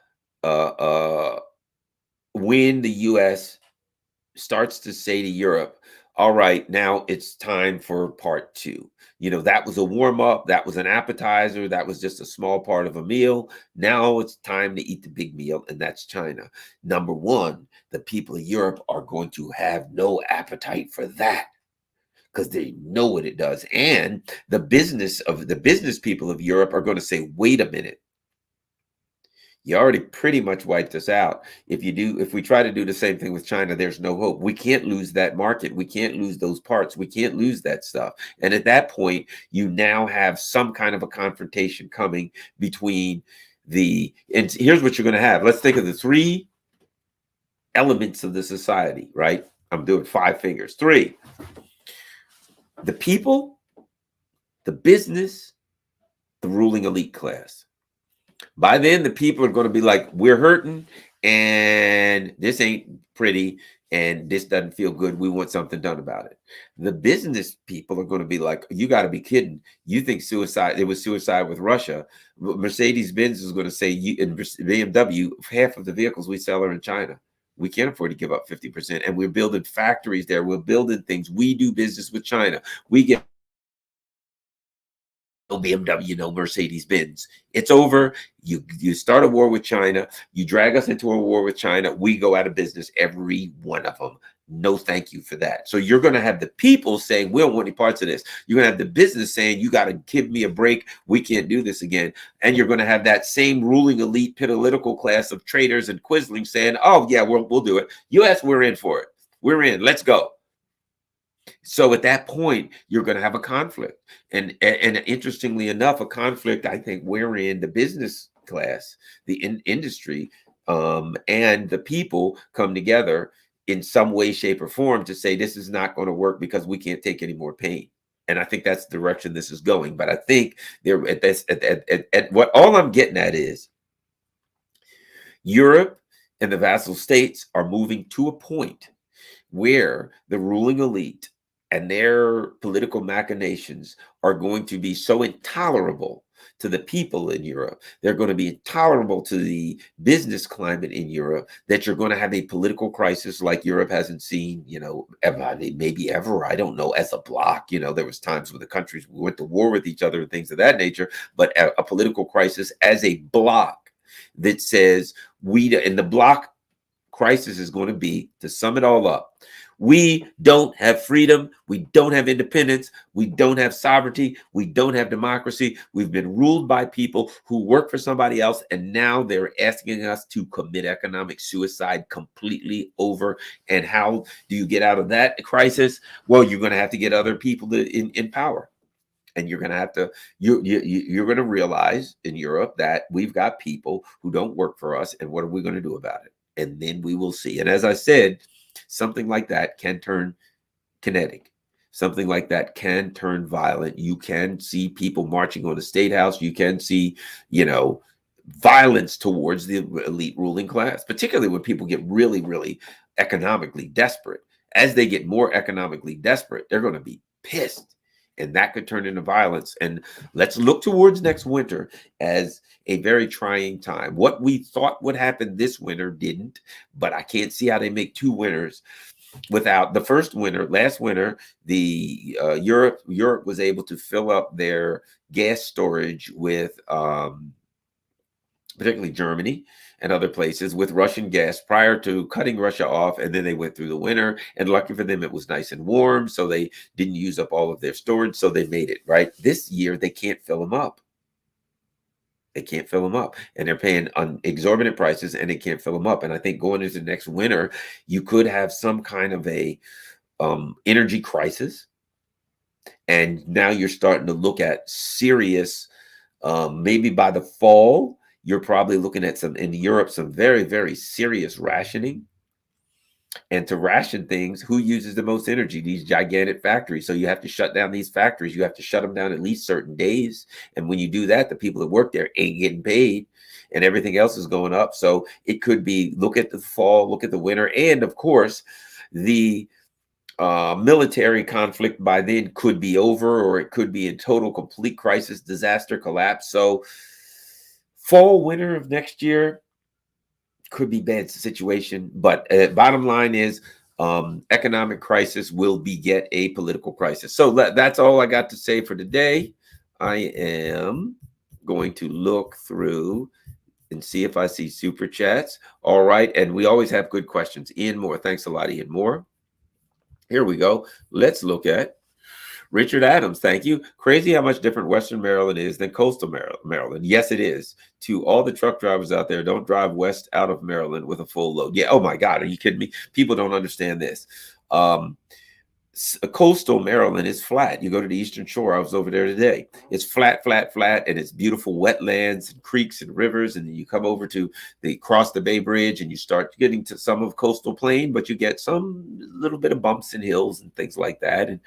when the U.S. starts to say to Europe, All right, now it's time for part two. That was a warm up, that was an appetizer, that was just a small part of a meal. Now it's time to eat the big meal, and that's China. Number one, the people of Europe are going to have no appetite for that because they know what it does. And the business people of Europe are going to say, wait a minute. You already pretty much wiped us out. If we try to do the same thing with China, there's no hope. We can't lose that market. We can't lose those parts. We can't lose that stuff. And at that point, you now have some kind of a confrontation coming between and here's what you're going to have. Let's think of the three elements of the society, right? I'm doing five fingers. Three: the people, the business, the ruling elite class. By then, the people are going to be like, we're hurting and this ain't pretty and this doesn't feel good. We want something done about it. The business people are going to be like, you got to be kidding. You think it was suicide with Russia. Mercedes-Benz is going to say, and BMW, half of the vehicles we sell are in China. We can't afford to give up 50%. And we're building factories there. We're building things. We do business with China. We get no BMW, no Mercedes-Benz. It's over. You start a war with China. You drag us into a war with China. We go out of business, every one of them. No, thank you for that. So you're going to have the people saying, we don't want any parts of this. You're going to have the business saying, you got to give me a break. We can't do this again. And you're going to have that same ruling elite political class of traitors and quislings saying, oh, yeah, we'll do it. US, we're in for it. We're in. Let's go. So at that point, you're going to have a conflict. And interestingly enough, a conflict, I think, wherein the business class, the industry, and the people come together in some way, shape, or form to say this is not going to work because we can't take any more pain. And I think that's the direction this is going. But I think there at what all I'm getting at is Europe and the vassal states are moving to a point where the ruling elite and their political machinations are going to be so intolerable to the people in Europe. They're going to be intolerable to the business climate in Europe that you're going to have a political crisis like Europe hasn't seen, ever, maybe ever. I don't know, as a bloc. There was times when the countries went to war with each other and things of that nature, but a political crisis as a bloc that says and the bloc crisis is going to be, to sum it all up, we don't have freedom. We don't have independence. We don't have sovereignty. We don't have democracy. We've been ruled by people who work for somebody else. And now they're asking us to commit economic suicide completely over. And how do you get out of that crisis? Well, you're going to have to get other people in power. And you're going to have to, you're going to realize in Europe that we've got people who don't work for us. And what are we going to do about it? And then we will see. And as I said, something like that can turn kinetic. Something like that can turn violent. You can see people marching on the state house. You can see, violence towards the elite ruling class, particularly when people get really, really economically desperate. As they get more economically desperate, they're going to be pissed. And that could turn into violence. And let's look towards next winter as a very trying time. What we thought would happen this winter didn't, but I can't see how they make two winters without the first winter. Last winter, the Europe was able to fill up their gas storage with particularly Germany and other places, with Russian gas prior to cutting Russia off. And then they went through the winter, and lucky for them, it was nice and warm. So they didn't use up all of their storage. So they made it, right? This year, they can't fill them up. They can't fill them up, and they're paying exorbitant prices, and they can't fill them up. And I think going into next winter, you could have some kind of a energy crisis. And now you're starting to look at serious, maybe by the fall, you're probably looking at in Europe, some very, very serious rationing. And to ration things, who uses the most energy? These gigantic factories. So you have to shut down these factories. You have to shut them down at least certain days. And when you do that, the people that work there ain't getting paid, and everything else is going up. So it could be, look at the fall, look at the winter. And of course, the military conflict by then could be over, or it could be in total, complete crisis, disaster, collapse. So fall, winter of next year could be bad situation. But bottom line is, Economic crisis will beget a political crisis. So that's all I got to say for today. I am going to look through and see if I see super chats. All right. And we always have good questions. Ian Moore. Thanks a lot, Ian Moore. Here we go. Let's look at Richard Adams. Thank you. Crazy how much different Western Maryland is than coastal Maryland. Yes, it is. To all the truck drivers out there, don't drive west out of Maryland with a full load. Yeah. Oh my God. Are you kidding me? People don't understand this. Coastal Maryland is flat. You go to the Eastern Shore. I was over there today. It's flat, flat, flat, and it's beautiful wetlands and creeks and rivers. And then you come over to cross the Bay Bridge, and you start getting to some of coastal plain, but you get some little bit of bumps and hills and things like that, and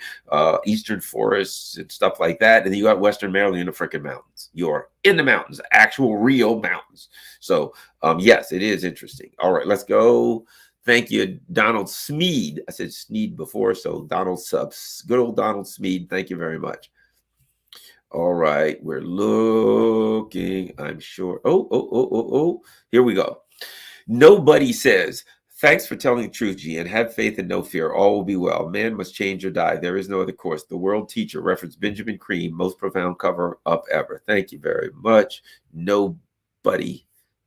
eastern forests and stuff like that. And then you got Western Maryland in the freaking mountains. You're in the mountains, actual real mountains. So yes, it is interesting. All right, let's go. Thank you, Donald Smead. I said Sneed before, so Donald Subs. Good old Donald Smead. Thank you very much. All right, we're looking, I'm sure. Oh. Here we go. Nobody says, thanks for telling the truth, G, and have faith and no fear. All will be well. Man must change or die. There is no other course. The world teacher referenced Benjamin Cream, most profound cover up ever. Thank you very much. Nobody.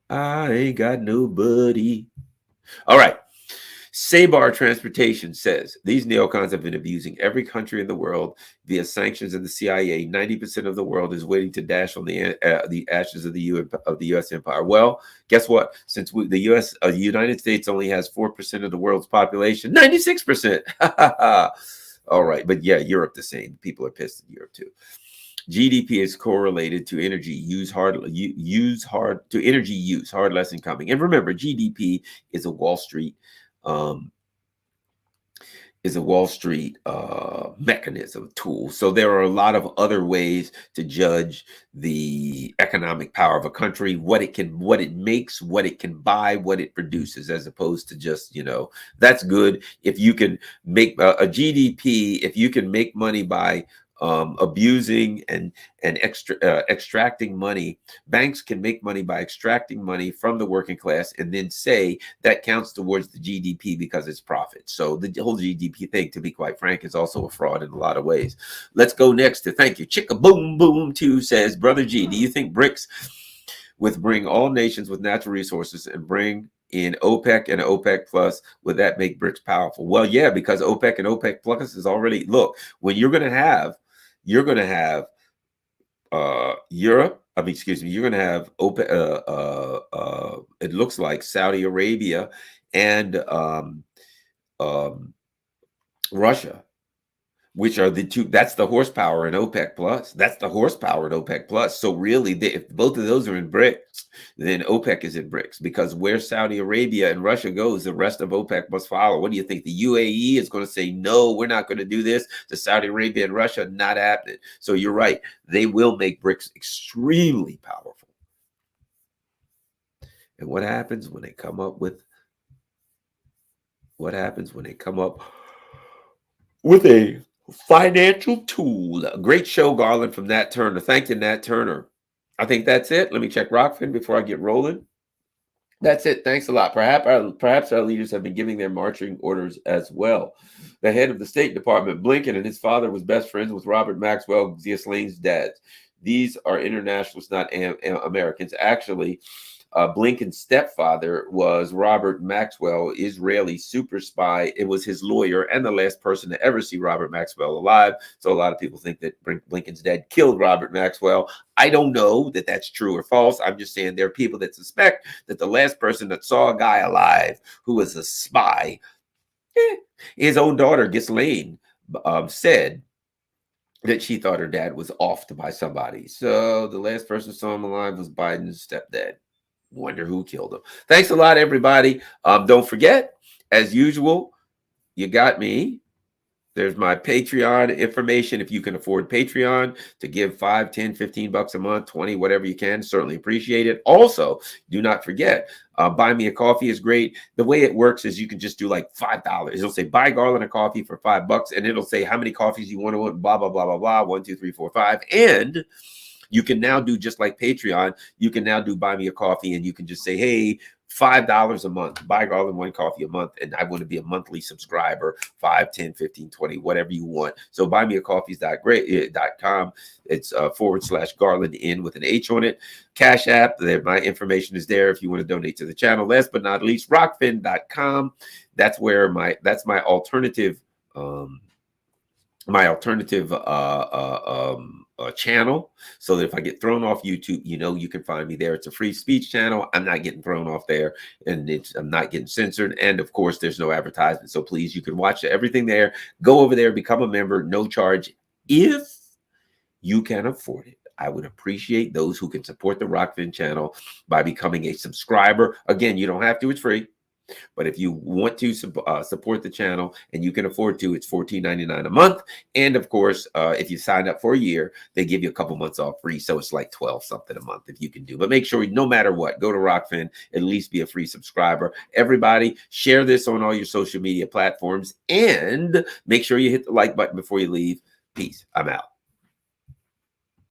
I ain't got nobody. All right. Sabar Transportation says, these neocons have been abusing every country in the world via sanctions and the CIA. 90% of the world is waiting to dash on the ashes of the U.S. empire. Well, guess what? Since the United States only has 4% of the world's population, 96%. All right. But yeah, Europe the same. People are pissed in Europe too. GDP is correlated to energy use, hard less incoming. And remember, GDP is a Wall Street mechanism tool. So there are a lot of other ways to judge the economic power of a country, what it makes, what it can buy, what it produces, as opposed to just, that's good. If you can make a GDP, if you can make money by abusing and extracting money. Banks can make money by extracting money from the working class and then say that counts towards the GDP because it's profit. So the whole GDP thing, to be quite frank, is also a fraud in a lot of ways. Let's go next to, thank you, Chicka Boom Boom 2 says, Brother G, do you think BRICS would bring all nations with natural resources and bring in OPEC and OPEC plus, would that make BRICS powerful? Well, yeah, because OPEC and OPEC plus is already, look, when you're going to have Europe, you're going to have OPEC, it looks like Saudi Arabia and Russia, which are the two, that's the horsepower in OPEC plus. That's the horsepower in OPEC plus. So really, if both of those are in BRICS, then OPEC is in BRICS, because where Saudi Arabia and Russia goes, the rest of OPEC must follow. What do you think? The UAE is going to say, no, we're not going to do this to Saudi Arabia and Russia? Not happening. So you're right. They will make BRICS extremely powerful. And what happens when they come up with a financial tool? A great show, Garland, from Nat Turner. Thank you, Nat Turner. I think that's it. Let me check Rockfin before I get rolling. That's it. Thanks a lot. Perhaps our leaders have been giving their marching orders as well. The head of the State Department, Blinken, and his father was best friends with Robert Maxwell, Ghislaine's dad. These are internationalists, not Americans. Actually, Blinken's stepfather was Robert Maxwell, Israeli super spy. It was his lawyer and the last person to ever see Robert Maxwell alive. So a lot of people think that Blinken's dad killed Robert Maxwell. I don't know that that's true or false. I'm just saying there are people that suspect that the last person that saw a guy alive who was a spy, his own daughter, Ghislaine, said that she thought her dad was offed by somebody. So the last person saw him alive was Biden's stepdad. Wonder who killed him. Thanks a lot, everybody. Don't forget, as usual, you got me. There's my Patreon information. If you can afford Patreon, to give $5, $10, $15 a month, 20, whatever you can, certainly appreciate it. Also, do not forget, buy me a coffee is great. The way it works is you can just do like $5. It'll say buy Garland a coffee for $5, and it'll say how many coffees you want to, blah, blah, blah, blah, blah, 1, 2, 3, 4, 5. And you can now do just like Patreon. You can now do buy me a coffee, and you can just say, hey, $5 a month. Buy Garland one coffee a month, and I want to be a monthly subscriber, 5, 10, 15, 20, whatever you want. So buymeacoffees.com. It's /Garland in with an H on it. Cash App, there, my information is there if you want to donate to the channel. Last but not least, rockfin.com. That's where my alternative channel, so that if I get thrown off YouTube, you can find me there. It's a free speech channel. I'm not getting thrown off there, and I'm not getting censored. And of course, there's no advertisement. So please, you can watch everything there. Go over there, become a member, no charge, if you can afford it. I would appreciate those who can support the Rockfin channel by becoming a subscriber. Again, you don't have to, it's free. But if you want to support the channel and you can afford to, it's $14.99 a month. And of course, if you sign up for a year, they give you a couple months off free. So it's like 12 something a month if you can do. But make sure, no matter what, go to Rockfin, at least be a free subscriber. Everybody, share this on all your social media platforms, and make sure you hit the like button before you leave. Peace. I'm out.